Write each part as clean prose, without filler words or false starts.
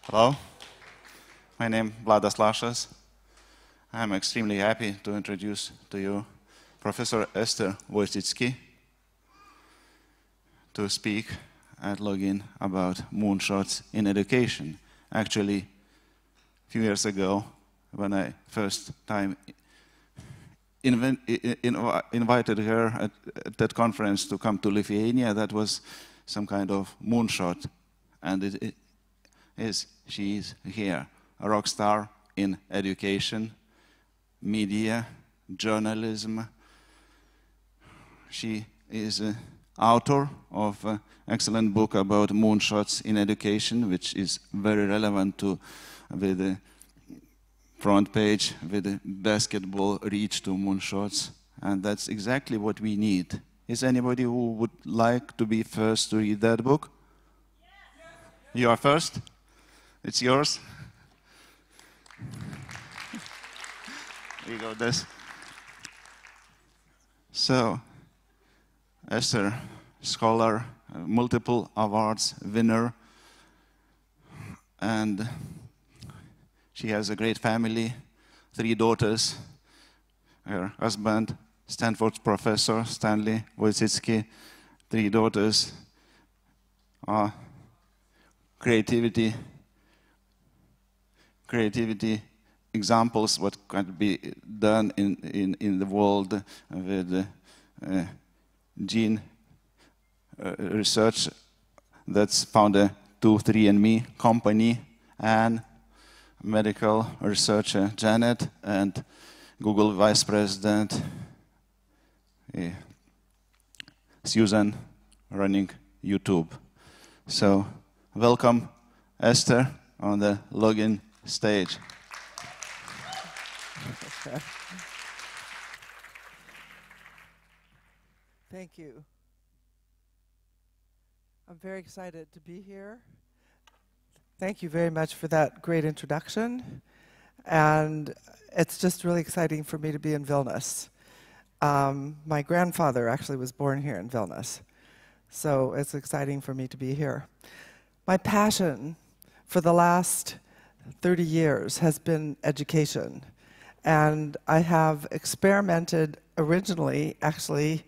Hello, my name is Vladas Lašas. I'm extremely happy to introduce to you Professor Esther Wojcicki to speak at Login about moonshots in education. Actually, a few years ago, when I first time invited her at that conference to come to Lithuania, that was some kind of moonshot, and she is here, a rock star in education, media, journalism. She is an author of an excellent book about moonshots in education, which is very relevant to the front page with the basketball reach to moonshots, and that's exactly what we need. Is anybody who would like to be first to read that book? Yes. You are first? It's yours? Here you go, this. So, Esther, scholar, multiple awards winner, and she has a great family, 3 daughters, her husband, Stanford professor, Stanley Wojcicki, 3 daughters, creativity examples, what can be done in the world with gene research. That's founded 23andMe company, and medical researcher Janet, and Google Vice President Susan running YouTube. So welcome Esther on the Login stage. Thank you. I'm very excited to be here. Thank you very much for that great introduction. And it's just really exciting for me to be in Vilnius. My grandfather actually was born here in Vilnius, so it's exciting for me to be here. My passion for the last 30 years has been education. And I have experimented originally, actually,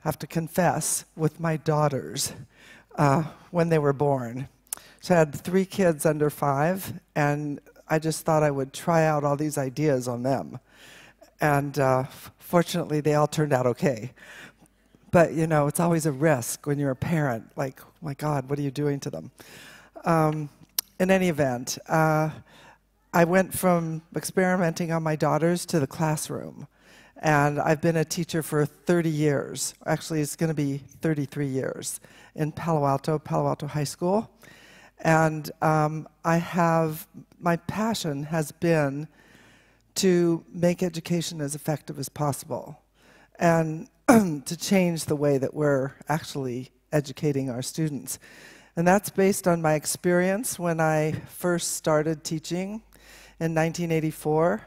have to confess, with my daughters when they were born. So I had 3 kids under 5, and I just thought I would try out all these ideas on them. And fortunately, they all turned out okay. But, you know, it's always a risk when you're a parent, like, oh my God, what are you doing to them? In any event, I went from experimenting on my daughters to the classroom. And I've been a teacher for 30 years. Actually, it's going to be 33 years in Palo Alto High School. And my passion has been to make education as effective as possible and to change the way that we're actually educating our students. And that's based on my experience when I first started teaching in 1984.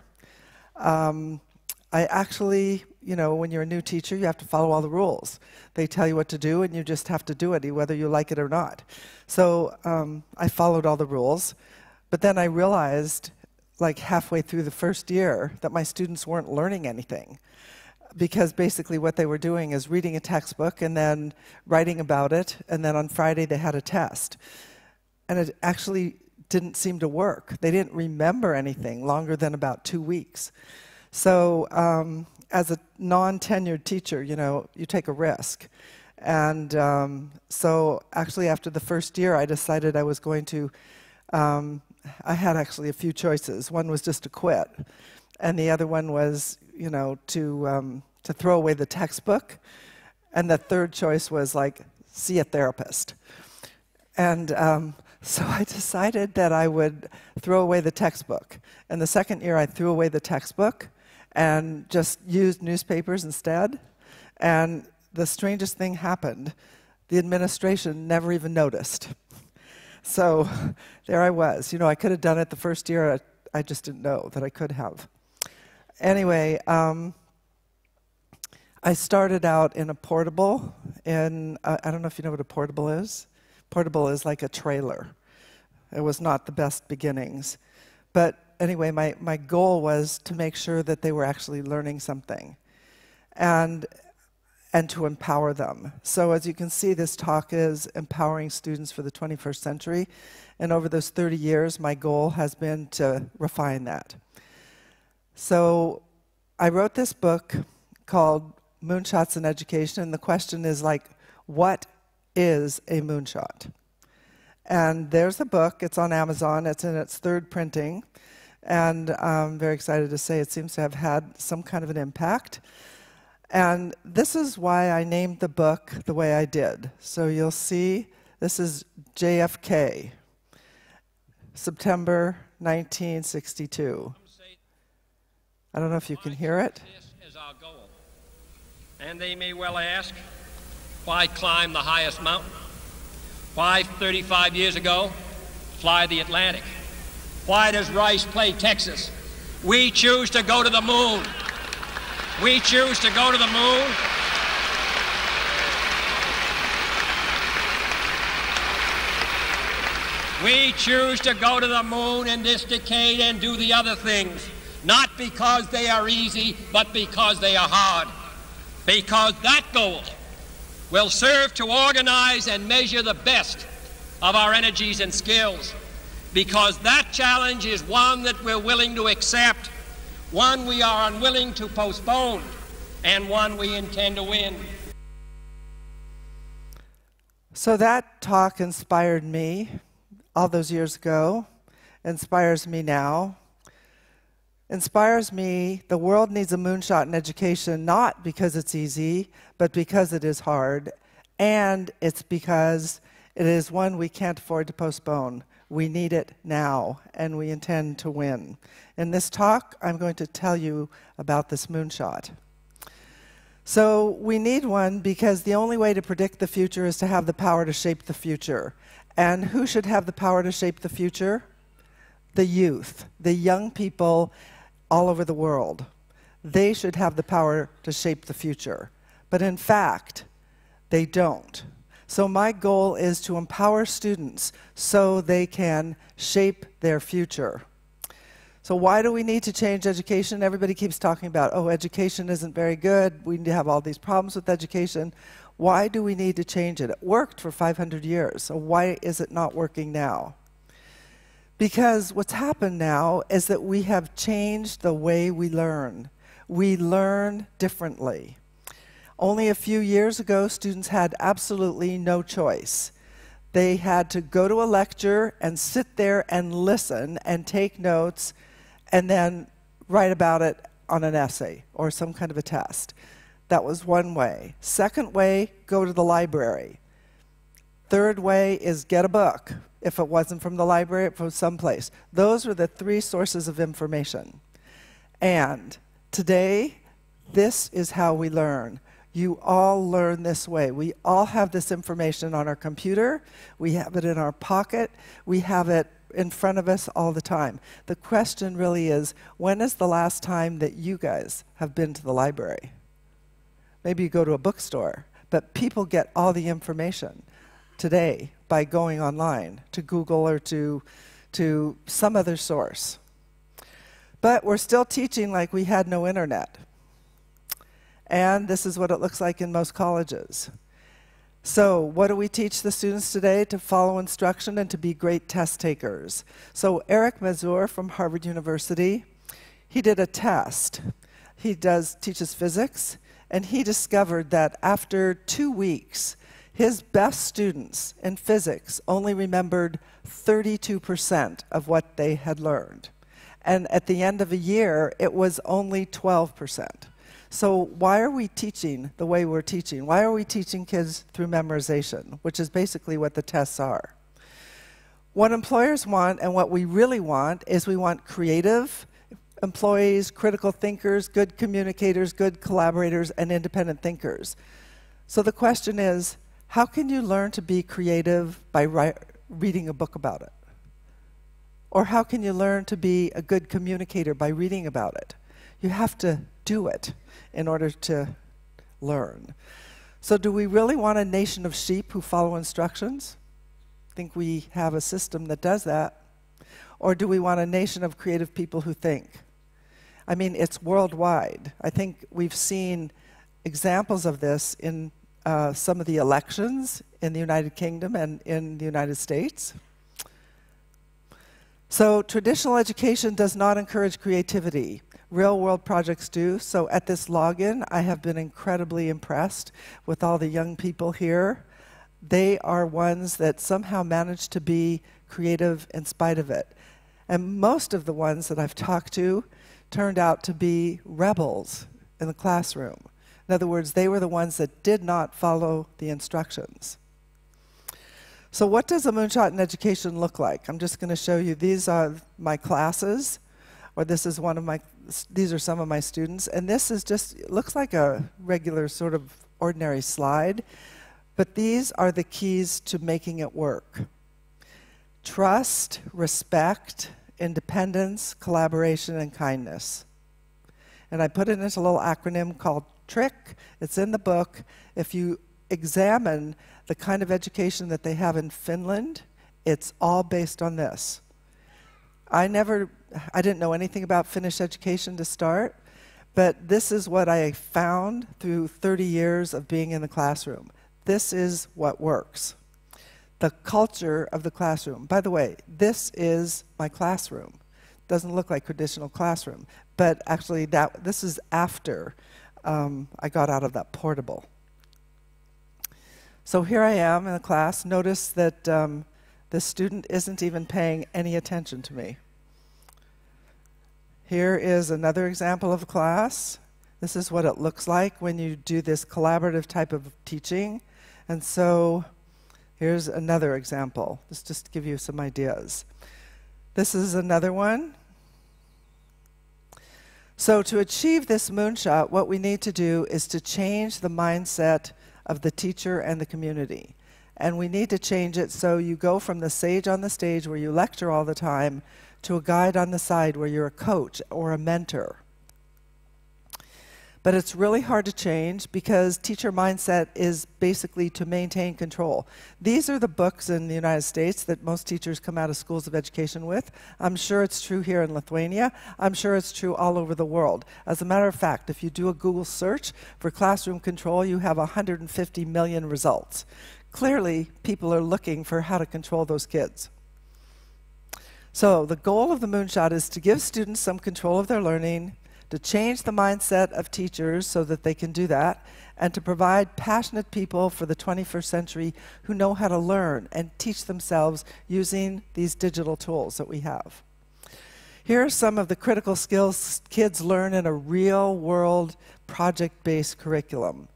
I actually, you know, when you're a new teacher, you have to follow all the rules. They tell you what to do, and you just have to do it, whether you like it or not. So I followed all the rules, but then I realized, like halfway through the first year, that my students weren't learning anything, because basically what they were doing is reading a textbook and then writing about it, and then on Friday they had a test. And it actually didn't seem to work. They didn't remember anything longer than about 2 weeks. So as a non-tenured teacher, you know, you take a risk. And so actually after the first year, I decided I was going to, I had actually a few choices. One was just to quit. And the other one was, you know, to throw away the textbook. And the third choice was like, see a therapist. And so I decided that I would throw away the textbook. And the second year I threw away the textbook and just used newspapers instead. And the strangest thing happened. The administration never even noticed. So there I was. You know, I could have done it the first year. I just didn't know that I could have. Anyway, I started out in a portable. I don't know if you know what a portable is. Portable is like a trailer. It was not the best beginnings. But anyway, my goal was to make sure that they were actually learning something and to empower them. So as you can see, this talk is empowering students for the 21st century. And over those 30 years, my goal has been to refine that. So I wrote this book called Moonshots in Education, and the question is like, what is a moonshot? And there's the book. It's on Amazon. It's in its third printing. And I'm very excited to say it seems to have had some kind of an impact. And this is why I named the book the way I did. So you'll see, this is JFK, September 1962. I don't know if you can hear it. This is our goal. And they may well ask, why climb the highest mountain? Why 35 years ago fly the Atlantic? Why does Rice play Texas? We choose to go to the moon. We choose to go to the moon. We choose to go to the moon in this decade and do the other things, not because they are easy, but because they are hard. Because that goal will serve to organize and measure the best of our energies and skills. Because that challenge is one that we're willing to accept, one we are unwilling to postpone, and one we intend to win. So that talk inspired me all those years ago, inspires me now, inspires me. The world needs a moonshot in education, not because it's easy, but because it is hard, and it's because it is one we can't afford to postpone. We need it now, and we intend to win. In this talk, I'm going to tell you about this moonshot. So we need one because the only way to predict the future is to have the power to shape the future. And who should have the power to shape the future? The youth, the young people all over the world. They should have the power to shape the future. But in fact, they don't. So my goal is to empower students so they can shape their future. So why do we need to change education? Everybody keeps talking about, oh, education isn't very good. We have all these problems with education. Why do we need to change it? It worked for 500 years, so why is it not working now? Because what's happened now is that we have changed the way we learn. We learn differently. Only a few years ago, students had absolutely no choice. They had to go to a lecture and sit there and listen and take notes and then write about it on an essay or some kind of a test. That was one way. Second way, go to the library. Third way is get a book. If it wasn't from the library, from someplace. Those were the three sources of information. And today, this is how we learn. You all learn this way. We all have this information on our computer. We have it in our pocket. We have it in front of us all the time. The question really is, when is the last time that you guys have been to the library? Maybe you go to a bookstore, but people get all the information today by going online to Google or to some other source. But we're still teaching like we had no internet. And this is what it looks like in most colleges. So what do we teach the students today? To follow instruction and to be great test takers. So Eric Mazur from Harvard University, he did a test. He teaches physics, and he discovered that after 2 weeks, his best students in physics only remembered 32% of what they had learned. And at the end of a year, it was only 12%. So why are we teaching the way we're teaching? Why are we teaching kids through memorization, which is basically what the tests are? What employers want and what we really want is we want creative employees, critical thinkers, good communicators, good collaborators, and independent thinkers. So the question is, how can you learn to be creative by reading a book about it? Or how can you learn to be a good communicator by reading about it? You have to do it in order to learn. So do we really want a nation of sheep who follow instructions? think we have a system that does that? Or do we want a nation of creative people who think? I mean, it's worldwide. I think we've seen examples of this in some of the elections in the United Kingdom and in the United States. So traditional education does not encourage creativity. Real-world projects do. So at this login, I have been incredibly impressed with all the young people here. They are ones that somehow manage to be creative in spite of it. And most of the ones that I've talked to turned out to be rebels in the classroom. In other words, they were the ones that did not follow the instructions. So what does a moonshot in education look like? I'm just going to show you. These are my classes, or this is these are some of my students. And this is just, it looks like a regular sort of ordinary slide, but these are the keys to making it work. Trust, respect, independence, collaboration, and kindness. And I put it into a little acronym called TRIC. It's in the book. If you examine the kind of education that they have in Finland, it's all based on this. I didn't know anything about Finnish education to start, but this is what I found through 30 years of being in the classroom. This is what works. The culture of the classroom. By the way, this is my classroom. Doesn't look like traditional classroom, but actually this is after I got out of that portable. So here I am in the class. Notice that this student isn't even paying any attention to me. Here is another example of a class. This is what it looks like when you do this collaborative type of teaching. And so here's another example. This just to give you some ideas. This is another one. So to achieve this moonshot, what we need to do is to change the mindset of the teacher and the community. And we need to change it so you go from the sage on the stage where you lecture all the time to a guide on the side where you're a coach or a mentor. But it's really hard to change because teacher mindset is basically to maintain control. These are the books in the United States that most teachers come out of schools of education with. I'm sure it's true here in Lithuania. I'm sure it's true all over the world. As a matter of fact, if you do a Google search for classroom control, you have 150 million results. Clearly, people are looking for how to control those kids. So the goal of the moonshot is to give students some control of their learning, to change the mindset of teachers so that they can do that, and to provide passionate people for the 21st century who know how to learn and teach themselves using these digital tools that we have. Here are some of the critical skills kids learn in a real-world project-based curriculum.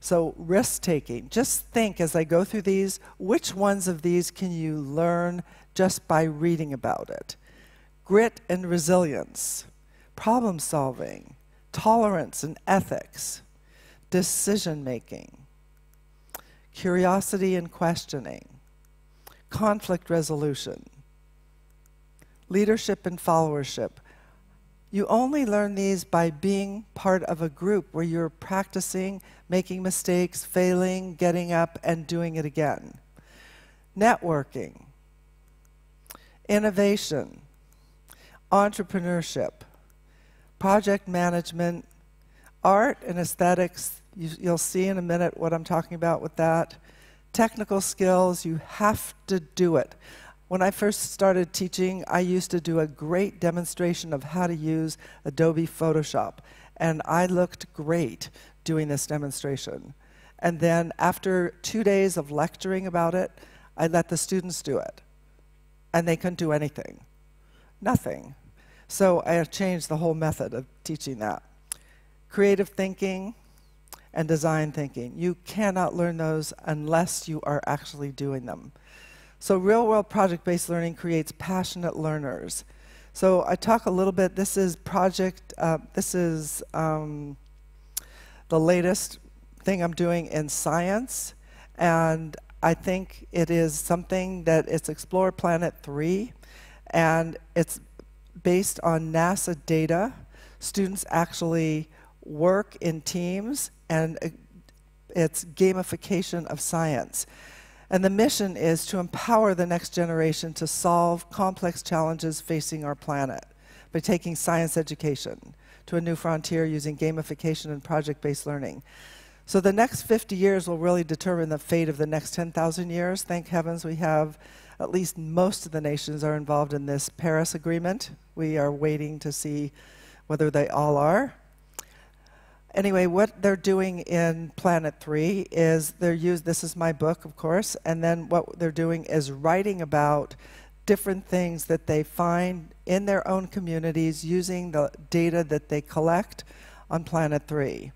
So risk-taking. Just think as I go through these, which ones of these can you learn just by reading about it? Grit and resilience. Problem solving, tolerance and ethics, decision making, curiosity and questioning, conflict resolution, leadership and followership. You only learn these by being part of a group where you're practicing, making mistakes, failing, getting up, and doing it again. Networking, innovation, entrepreneurship, project management, art and aesthetics. You'll see in a minute what I'm talking about with that. Technical skills, you have to do it. When I first started teaching, I used to do a great demonstration of how to use Adobe Photoshop, and I looked great doing this demonstration. And then after 2 days of lecturing about it, I let the students do it, and they couldn't do anything. Nothing. So I have changed the whole method of teaching that. Creative thinking and design thinking. You cannot learn those unless you are actually doing them. So real-world project-based learning creates passionate learners. So I talk a little bit, this is the latest thing I'm doing in science, and I think it is something that it's Explore Planet 3, and it's based on NASA data. Students actually work in teams, and it's gamification of science. And the mission is to empower the next generation to solve complex challenges facing our planet by taking science education to a new frontier using gamification and project-based learning. So the next 50 years will really determine the fate of the next 10,000 years. Thank heavens we have at least most of the nations are involved in this Paris Agreement. We are waiting to see whether they all are. Anyway, what they're doing in Planet 3 is this is my book, of course, and then what they're doing is writing about different things that they find in their own communities using the data that they collect on Planet 3.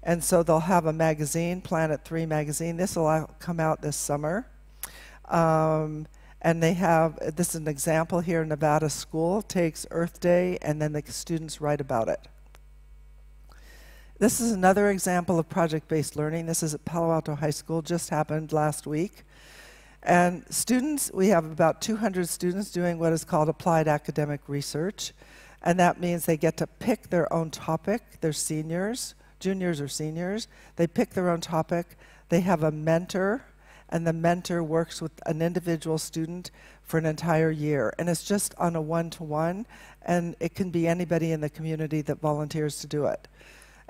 And so they'll have a magazine, Planet 3 magazine. This will come out this summer. And this is an example here. Nevada School takes Earth Day, and then the students write about it. This is another example of project-based learning. This is at Palo Alto High School, just happened last week. And students, we have about 200 students doing what is called applied academic research. And that means they get to pick their own topic. They're seniors, juniors or seniors. They pick their own topic. They have a mentor, and the mentor works with an individual student for an entire year. And it's just on a one-to-one, and it can be anybody in the community that volunteers to do it.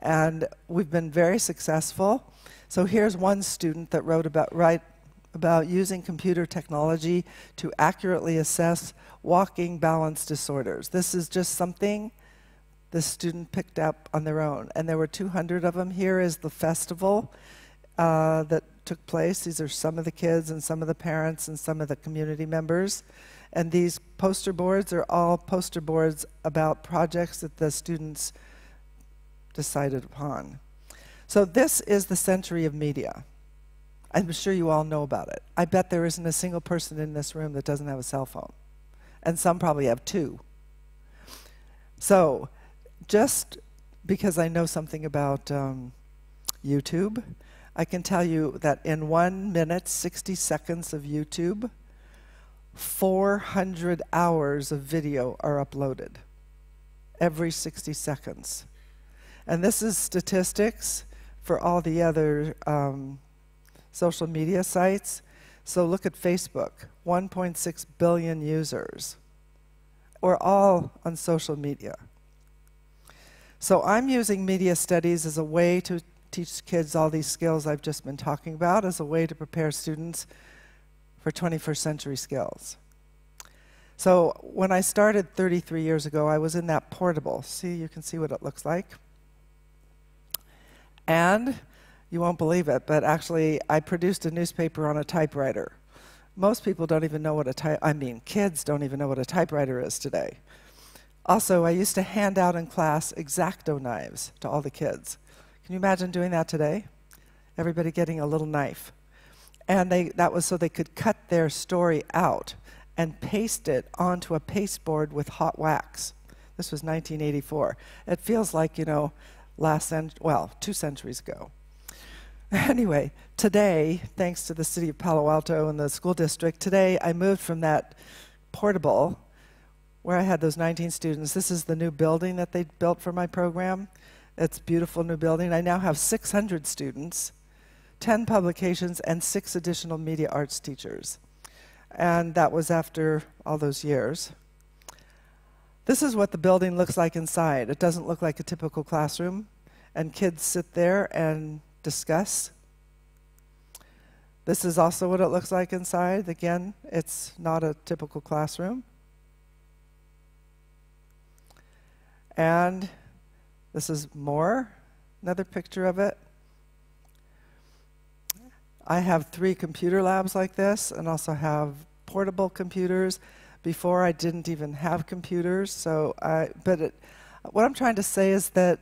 And we've been very successful. So here's one student that wrote about using computer technology to accurately assess walking balance disorders. This is just something the student picked up on their own. And there were 200 of them. Here is the festival that took place. These are some of the kids and some of the parents and some of the community members. And these poster boards are all poster boards about projects that the students decided upon. So this is the century of media. I'm sure you all know about it. I bet there isn't a single person in this room that doesn't have a cell phone. And some probably have two. So just because I know something about YouTube, I can tell you that in 1 minute, 60 seconds of YouTube, 400 hours of video are uploaded every 60 seconds. And this is statistics for all the other social media sites. So look at Facebook, 1.6 billion users. We're all on social media. So I'm using media studies as a way to teach kids all these skills I've just been talking about, as a way to prepare students for 21st century skills. So when I started 33 years ago, I was in that portable. See, you can see what it looks like. And you won't believe it, but actually I produced a newspaper on a typewriter. Most people don't even know what kids don't even know what a typewriter is today. Also, I used to hand out in class X-Acto knives to all the kids. Can you imagine doing that today? Everybody getting a little knife. And that was so they could cut their story out and paste it onto a pasteboard with hot wax. This was 1984. It feels like, 2 centuries ago. Anyway, today, thanks to the city of Palo Alto and the school district, today I moved from that portable where I had those 19 students. This is the new building that they built for my program. It's a beautiful new building. I now have 600 students, 10 publications, and 6 additional media arts teachers. And that was after all those years. This is what the building looks like inside. It doesn't look like a typical classroom, and kids sit there and discuss. This is also what it looks like inside. Again, it's not a typical classroom. And this is another picture of it. I have 3 computer labs like this, and also have portable computers. Before, I didn't even have computers. What I'm trying to say is that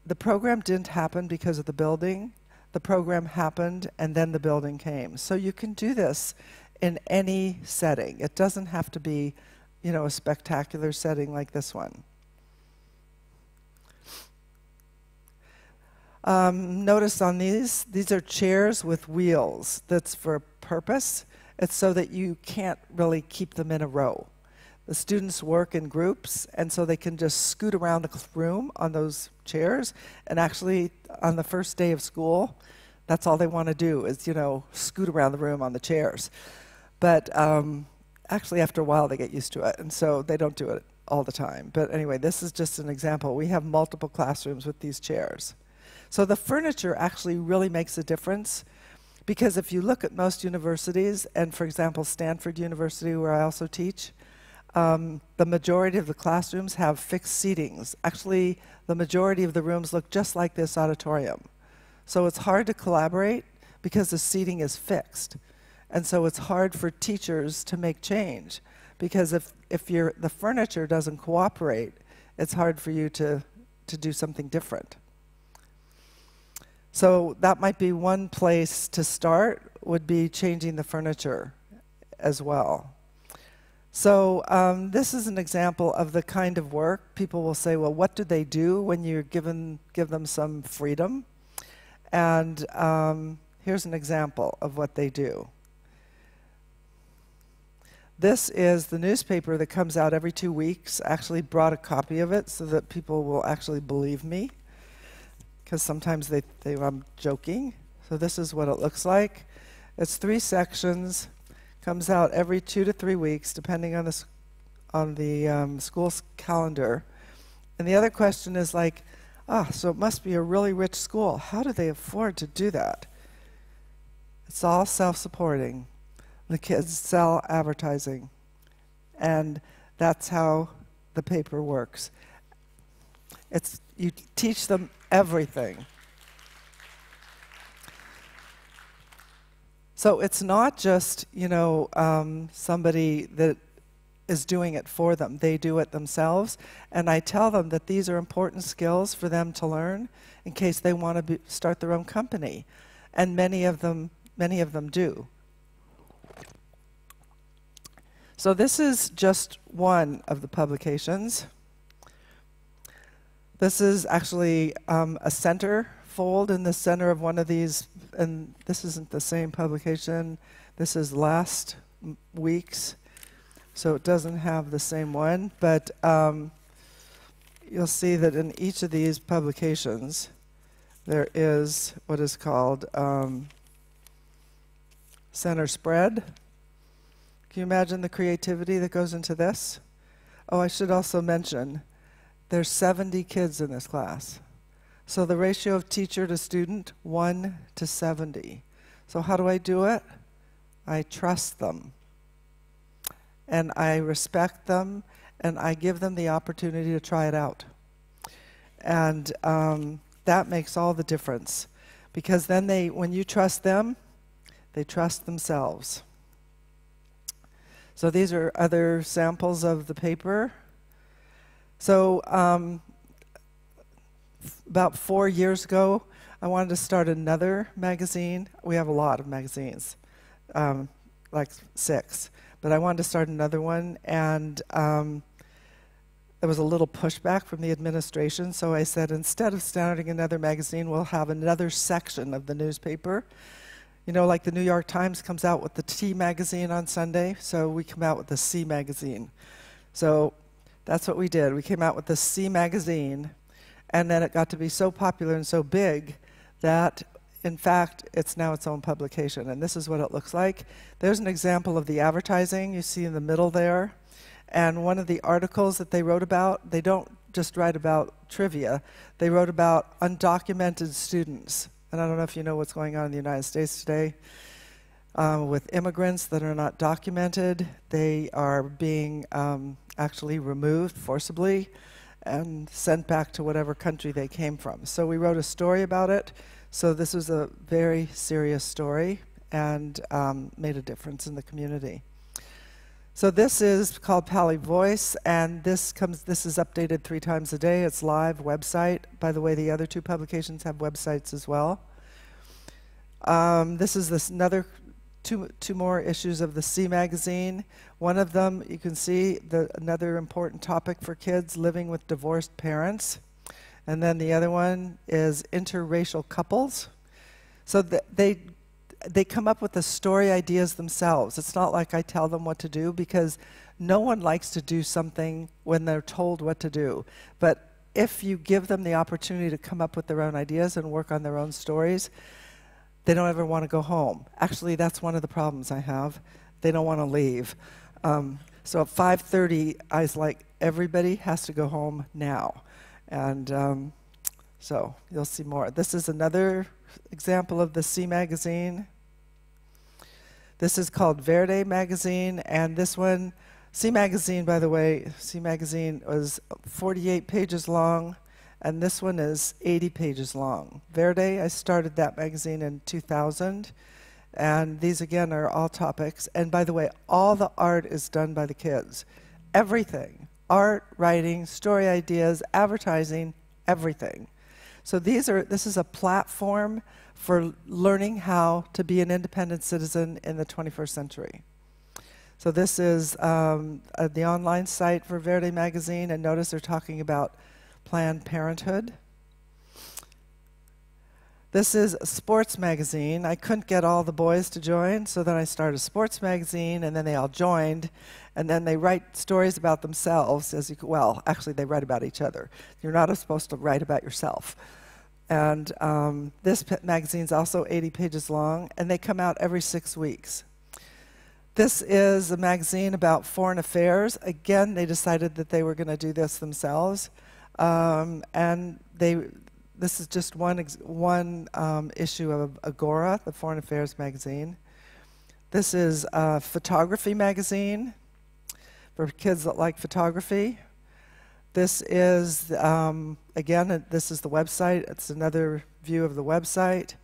the program didn't happen because of the building. The program happened, and then the building came. So you can do this in any setting. It doesn't have to be, a spectacular setting like this one. Notice on these are chairs with wheels. That's for a purpose. It's so that you can't really keep them in a row. The students work in groups, and so they can just scoot around the room on those chairs. And actually, on the first day of school, That's all they want to do is, scoot around the room on the chairs. But actually, after a while, they get used to it, and so they don't do it all the time. But anyway, this is just an example. We have multiple classrooms with these chairs. So the furniture actually really makes a difference, because if you look at most universities, and for example, Stanford University, where I also teach, the majority of the classrooms have fixed seatings. Actually, the majority of the rooms look just like this auditorium. So it's hard to collaborate because the seating is fixed. And so it's hard for teachers to make change, because if the furniture doesn't cooperate, it's hard for you to do something different. So that might be one place to start, would be changing the furniture as well. So this is an example of the kind of work. People will say, well, what do they do when you give them some freedom? And here's an example of what they do. This is the newspaper that comes out every 2 weeks. I actually brought a copy of it so that people will actually believe me, because sometimes they think I'm joking. So this is what it looks like. It's 3 sections. Comes out every 2 to 3 weeks, depending on the school's calendar. And the other question is like, so it must be a really rich school. How do they afford to do that? It's all self-supporting. The kids sell advertising, and that's how the paper works. You teach them everything. So it's not just, somebody that is doing it for them. They do it themselves. And I tell them that these are important skills for them to learn in case they want to start their own company. And many of them do. So this is just one of the publications. This is actually a center fold in the center of one of these, and this isn't the same publication. This is last week's, so it doesn't have the same one, but you'll see that in each of these publications there is what is called center spread. Can you imagine the creativity that goes into this? Oh, I should also mention, there's 70 kids in this class. So the ratio of teacher to student, 1 to 70. So how do I do it? I trust them. And I respect them, and I give them the opportunity to try it out. And that makes all the difference. Because then when you trust them, they trust themselves. So these are other samples of the paper. So about 4 years ago, I wanted to start another magazine. We have a lot of magazines, like 6. But I wanted to start another one, and there was a little pushback from the administration, so I said, instead of starting another magazine, we'll have another section of the newspaper. Like the New York Times comes out with the T magazine on Sunday, so we come out with the C magazine. So that's what we did. We came out with the C magazine, and then it got to be so popular and so big that, in fact, it's now its own publication. And this is what it looks like. There's an example of the advertising you see in the middle there. And one of the articles that they wrote about, they don't just write about trivia. They wrote about undocumented students. And I don't know if you know what's going on in the United States today with immigrants that are not documented. They are being actually removed forcibly and sent back to whatever country they came from. So we wrote a story about it. So this was a very serious story and made a difference in the community. So this is called Pali Voice, and this is updated 3 times a day. It's live website. By the way, the other 2 publications have websites as well. This is another two more issues of the C magazine. One of them, you can see another important topic for kids, living with divorced parents. And then the other one is interracial couples. So they come up with the story ideas themselves. It's not like I tell them what to do, because no one likes to do something when they're told what to do. But if you give them the opportunity to come up with their own ideas and work on their own stories, they don't ever want to go home. Actually, that's one of the problems I have. They don't want to leave. So at 5:30, I was like, everybody has to go home now. And so you'll see more. This is another example of the C magazine. This is called Verde magazine, and this one, C magazine, by the way, C magazine was 48 pages long, and this one is 80 pages long. Verde, I started that magazine in 2000, and these again are all topics. And by the way, all the art is done by the kids. Everything. Art, writing, story ideas, advertising, everything. So this is a platform for learning how to be an independent citizen in the 21st century. So this is the online site for Verde magazine, and notice they're talking about Planned Parenthood. This is a sports magazine. I couldn't get all the boys to join, so then I started a sports magazine, and then they all joined, and then they write stories about themselves. Well, actually, they write about each other. You're not supposed to write about yourself. And this magazine's also 80 pages long, and they come out every 6 weeks. This is a magazine about foreign affairs. Again, they decided that they were going to do this themselves, and this is just one issue of Agora, the Foreign Affairs magazine. This is a photography magazine for kids that like photography. This is, again, this is the website. It's another view of the website.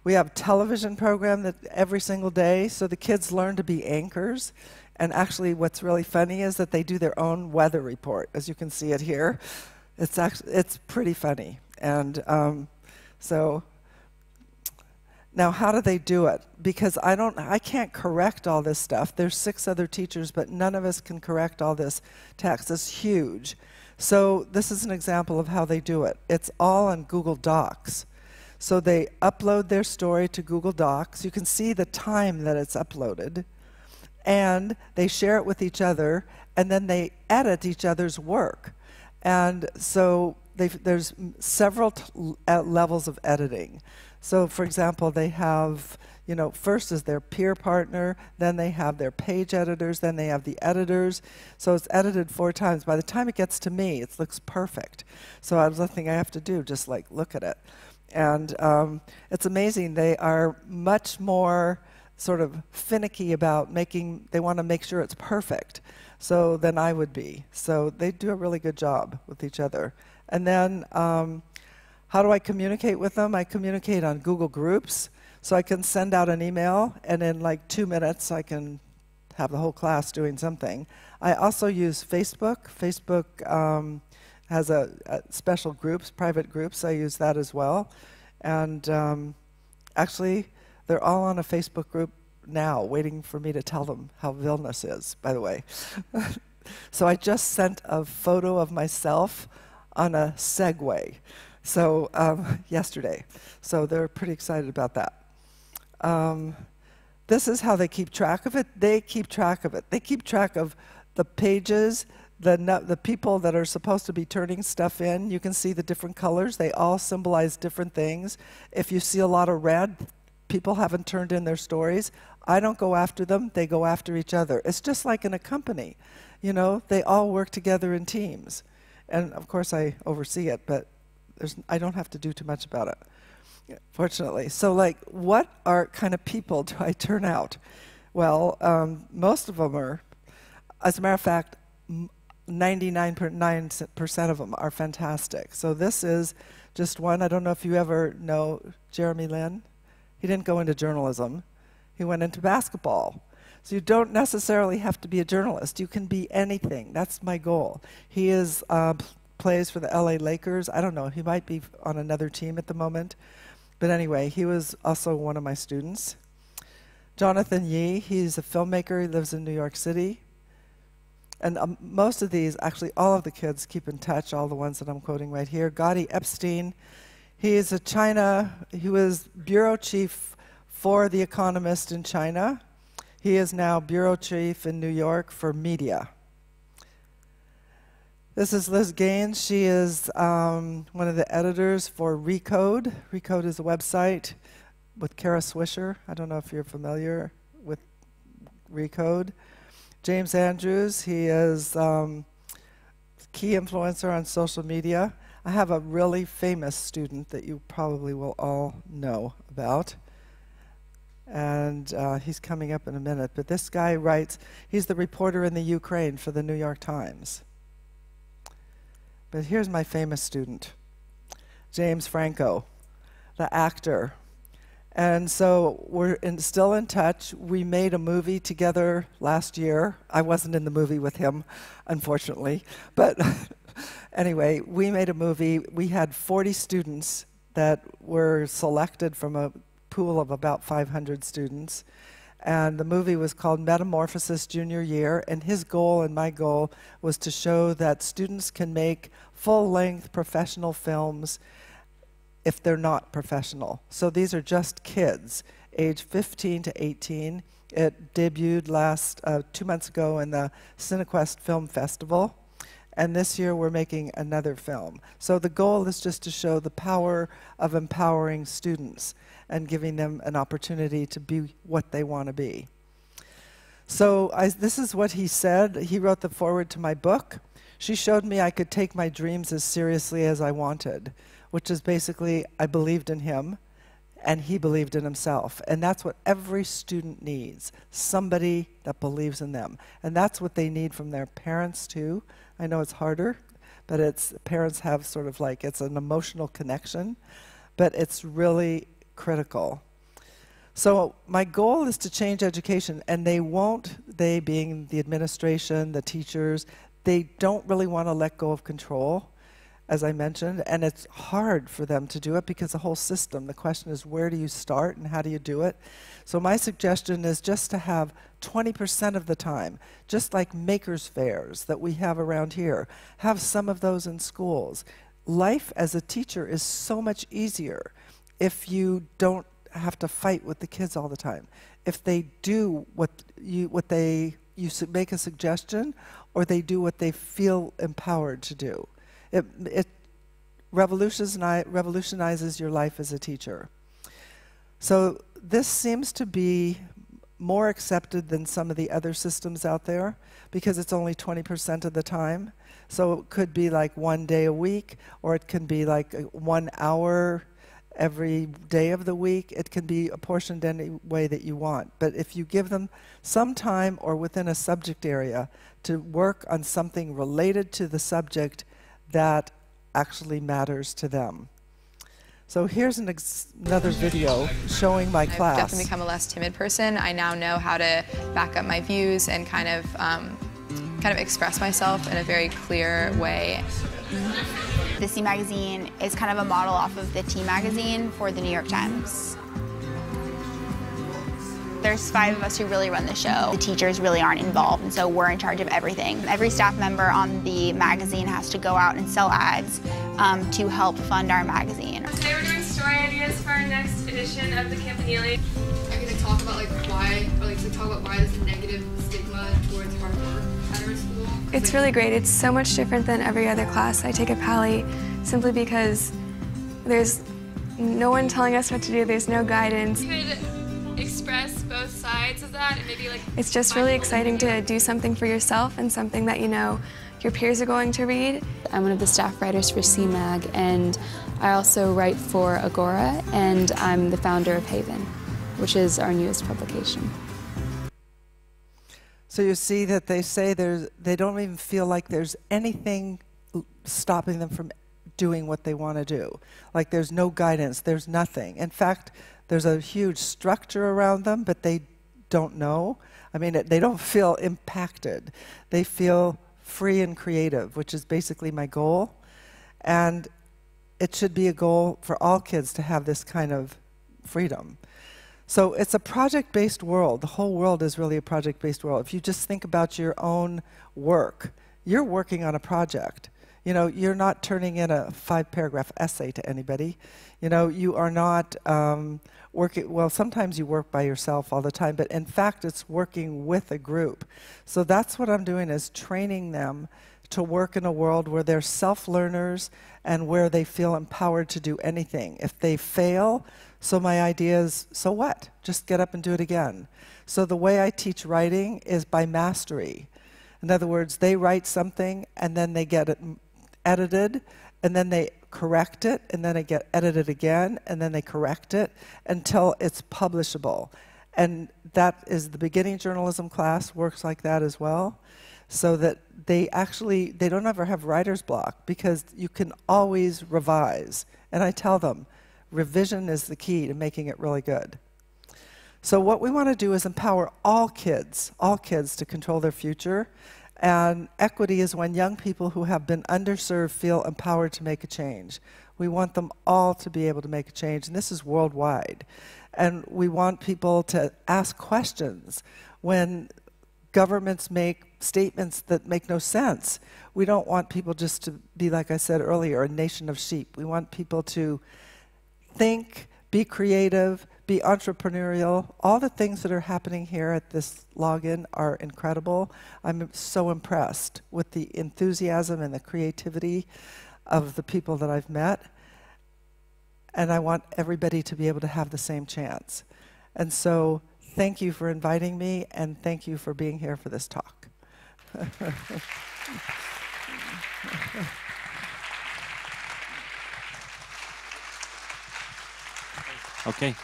We have a television program that every single day, so the kids learn to be anchors. And actually, what's really funny is that they do their own weather report, as you can see it here. It's pretty funny. And so now how do they do it? Because I can't correct all this stuff. There's 6 other teachers, but none of us can correct all this text. It's huge. So this is an example of how they do it. It's all on Google Docs. So they upload their story to Google Docs. You can see the time that it's uploaded. And they share it with each other, and then they edit each other's work. And so there's several levels of editing. So for example, they have, first is their peer partner, then they have their page editors, then they have the editors. So it's edited 4 times. By the time it gets to me, it looks perfect. So there's nothing I have to do, just like look at it. And it's amazing. They are much more sort of finicky about they want to make sure it's perfect, than I would be. So they do a really good job with each other. And then how do I communicate with them? I communicate on Google Groups. So I can send out an email, and in like 2 minutes, I can have the whole class doing something. I also use Facebook. Facebook has a special groups, private groups. I use that as well. And actually, they're all on a Facebook group now, waiting for me to tell them how Vilnius is, by the way. So I just sent a photo of myself on a Segway, yesterday. So they're pretty excited about that. This is how they keep track of it. They keep track of it. They keep track of the pages, the people that are supposed to be turning stuff in. You can see the different colors. They all symbolize different things. If you see a lot of red, people haven't turned in their stories. I don't go after them. They go after each other. It's just like in a company. They all work together in teams. And of course, I oversee it, but I don't have to do too much about it, fortunately. So what kind of people do I turn out? Well, most of them are, as a matter of fact, 99% of them are fantastic. So this is just one. I don't know if you ever know Jeremy Lin. He didn't go into journalism. He went into basketball. So you don't necessarily have to be a journalist. You can be anything. That's my goal. He plays for the LA Lakers. I don't know. He might be on another team at the moment. But anyway, he was also one of my students. Jonathan Yee, he's a filmmaker. He lives in New York City. And most of these, actually all of the kids keep in touch, all the ones that I'm quoting right here. Gadi Epstein, he is he was bureau chief for The Economist in China. He is now bureau chief in New York for media. This is Liz Gaines. She is one of the editors for Recode. Recode is a website with Kara Swisher. I don't know if you're familiar with Recode. James Andrews, he is key influencer on social media. I have a really famous student that you probably will all know about. And he's coming up in a minute. But this guy writes, he's the reporter in the Ukraine for the New York Times. But here's my famous student, James Franco, the actor. And so we're still in touch. We made a movie together last year. I wasn't in the movie with him, unfortunately. But anyway, we made a movie. We had 40 students that were selected from a pool of about 500 students. And the movie was called Metamorphosis Junior Year. And his goal and my goal was to show that students can make full-length professional films if they're not professional. So these are just kids, age 15 to 18. It debuted 2 months ago in the Cinequest Film Festival. And this year we're making another film. So the goal is just to show the power of empowering students and giving them an opportunity to be what they want to be. So this is what he said. He wrote the foreword to my book. She showed me I could take my dreams as seriously as I wanted, which is basically I believed in him and he believed in himself. And that's what every student needs, somebody that believes in them. And that's what they need from their parents too. I know it's harder, but parents have sort of like, it's an emotional connection, but it's really critical. So my goal is to change education, and they being the administration, the teachers, they don't really want to let go of control, as I mentioned, and it's hard for them to do it because the whole system, the question is where do you start and how do you do it? So my suggestion is just to have 20% of the time, just like makers fairs that we have around here, have some of those in schools. Life as a teacher is so much easier if you don't have to fight with the kids all the time. If they do you make a suggestion, or they do what they feel empowered to do. It revolutionizes your life as a teacher. So this seems to be more accepted than some of the other systems out there because it's only 20% of the time. So it could be like 1 day a week, or it can be like 1 hour every day of the week. It can be apportioned any way that you want. But if you give them some time or within a subject area to work on something related to the subject that actually matters to them. So here's another video showing my class. I've definitely become a less timid person. I now know how to back up my views and kind of express myself in a very clear way. The C magazine is kind of a model off of the T magazine for the New York Times. There's 5 of us who really run the show. The teachers really aren't involved, and so we're in charge of everything. Every staff member on the magazine has to go out and sell ads to help fund our magazine. Today we're doing story ideas for our next edition of the Campanile. I'm going to talk about why there's a negative stigma towards hard work at our school. It's really great. It's so much different than every other class I take at Pally, simply because there's no one telling us what to do. There's no guidance. Express both sides of that and maybe it's just really exciting to do something for yourself and something that you know your peers are going to read. I'm one of the staff writers for CMAG, and I also write for Agora, and I'm the founder of Haven, which is our newest publication. So you see that they say they don't even feel like there's anything stopping them from doing what they want to do. Like there's no guidance, there's nothing. In fact, there's a huge structure around them, but they don't know. I mean, they don't feel impacted. They feel free and creative, which is basically my goal. And it should be a goal for all kids to have this kind of freedom. So it's a project-based world. The whole world is really a project-based world. If you just think about your own work, you're working on a project. You know, you're not turning in a 5-paragraph essay to anybody. You know, you are not working, well, sometimes you work by yourself all the time, but in fact, it's working with a group. So that's what I'm doing, is training them to work in a world where they're self-learners and where they feel empowered to do anything. If they fail, so my idea is, so what? Just get up and do it again. So the way I teach writing is by mastery. In other words, they write something and then they get it edited and then they correct it and then it get edited again and then they correct it until it's publishable. And that is the beginning journalism class works like that as well, so that they don't ever have writer's block because you can always revise. And I tell them, revision is the key to making it really good. So what we want to do is empower all kids to control their future. And equity is when young people who have been underserved feel empowered to make a change. We want them all to be able to make a change, and this is worldwide. And we want people to ask questions when governments make statements that make no sense. We don't want people just to be, like I said earlier, a nation of sheep. We want people to think, be creative, be entrepreneurial. All the things that are happening here at this login are incredible. I'm so impressed with the enthusiasm and the creativity of the people that I've met. And I want everybody to be able to have the same chance. And so thank you for inviting me, and thank you for being here for this talk. Okay,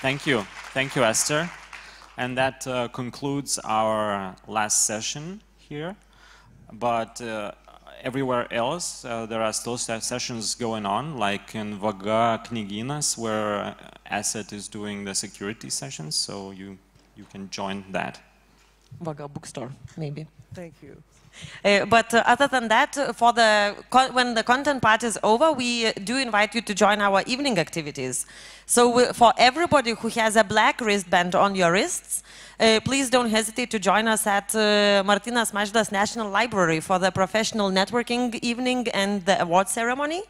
thank you. Thank you, Esther. And that concludes our last session here. But everywhere else, there are still sessions going on, like in Vaga Knygynas, where Asset is doing the security sessions, so you can join that. Vaga bookstore, maybe. Thank you. But other than that, when the content part is over, we do invite you to join our evening activities. So for everybody who has a black wristband on your wrists, please don't hesitate to join us at Martynas Mažvydas National Library for the professional networking evening and the award ceremony.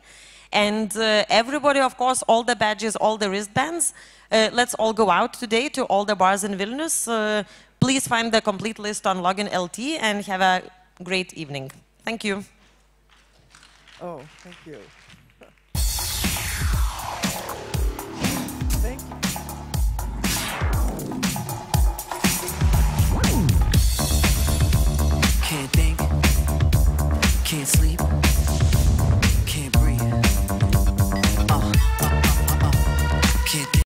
And everybody, of course, all the badges, all the wristbands, let's all go out today to all the bars in Vilnius. Please find the complete list on Login LT and have a great evening. Thank you. Oh, thank you. Thank you.